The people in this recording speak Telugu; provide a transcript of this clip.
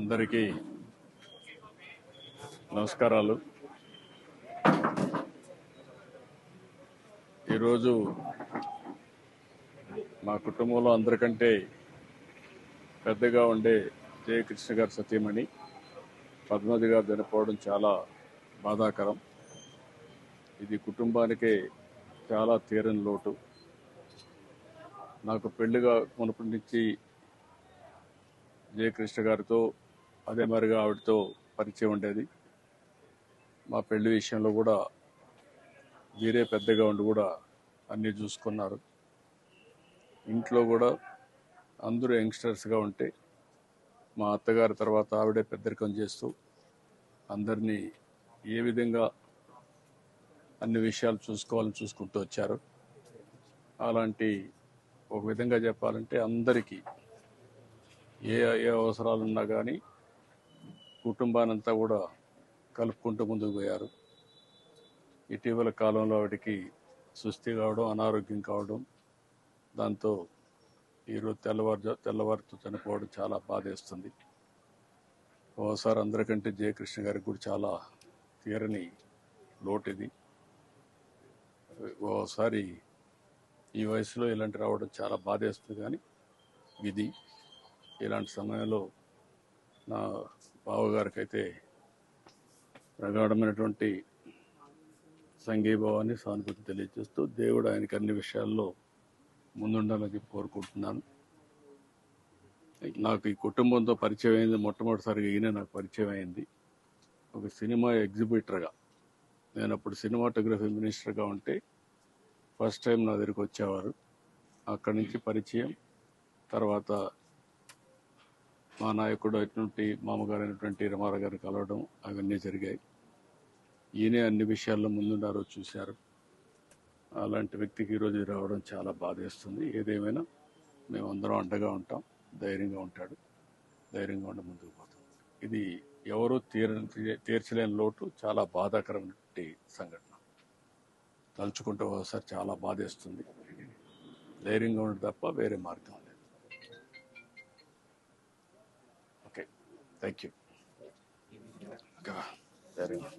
అందరికీ నమస్కారాలు. ఈరోజు మా కుటుంబంలో అందరికంటే పెద్దగా ఉండే జయకృష్ణ గారి సతీమణి పద్మావతి గారు చనిపోవడం చాలా బాధాకరం. ఇది కుటుంబానికే చాలా తీరని లోటు. నాకు పెళ్లిగా మునుపటి నుంచి జయకృష్ణ గారితో అదే మరిగా ఆవిడతో పరిచయం ఉండేది. మా పెళ్లి విషయంలో కూడా వీరే పెద్దగా ఉండి కూడా అన్నీ చూసుకున్నారు. ఇంట్లో కూడా అందరూ యంగ్స్టర్స్గా ఉంటే మా అత్తగారి తర్వాత ఆవిడే పెద్దరికం చేస్తూ అందరినీ ఏ విధంగా అన్ని విషయాలు చూసుకోవాలని చూసుకుంటూ వచ్చారు. అలాంటి ఒక విధంగా చెప్పాలంటే అందరికీ ఏ ఏ అవసరాలున్నా కానీ కుటుంబానంతా కూడా కలుపుకుంటూ ముందుకు పోయారు. ఇటీవల కాలంలో ఆవిడకి సుస్థి కావడం, అనారోగ్యం కావడం, దాంతో ఈరోజు తెల్లవారుతో చనిపోవడం చాలా బాధేస్తుంది. ఓసారి అందరికంటే జయకృష్ణ గారికి కూడా చాలా తీరని లోటు ఇది. ఓసారి ఈ వయసులో ఇలాంటి రావడం చాలా బాధేస్తుంది. కానీ విధి. ఇలాంటి సమయంలో నా బావగారికి అయితే ప్రగాఢమైనటువంటి సంఘీభావాన్ని, సానుభూతి తెలియజేస్తూ దేవుడు ఆయనకి అన్ని విషయాల్లో ముందుండాలని కోరుకుంటున్నాను. నాకు ఈ కుటుంబంతో పరిచయం అయింది మొట్టమొదటిసారిగా ఈయన నాకు పరిచయం అయింది ఒక సినిమా ఎగ్జిబిటర్గా. నేను అప్పుడు సినిమాటోగ్రఫీ మినిస్టర్గా ఉంటే ఫస్ట్ టైం నా దగ్గరికి వచ్చేవారు. అక్కడి నుంచి పరిచయం, తర్వాత మా నాయకుడు అయినటువంటి మామగారు అయినటువంటి రమారావు గారిని కలవడం, అవన్నీ జరిగాయి. ఈయనే అన్ని విషయాల్లో ముందున్నారో చూశారు. అలాంటి వ్యక్తికి ఈరోజు రావడం చాలా బాధేస్తుంది. ఏదేమైనా మేమందరం అండగా ఉంటాం. ధైర్యంగా ఉంటాడు, ధైర్యంగా ఉండి ముందుకు పోతాం. ఇది ఎవరూ తీర్చలేని లోటు, చాలా బాధాకరమైన సంఘటన. తలుచుకుంటే ఒకసారి చాలా బాధేస్తుంది. ధైర్యంగా ఉండడం తప్ప వేరే మార్గం లేదు. Okay, thank you. ధైర్యంగా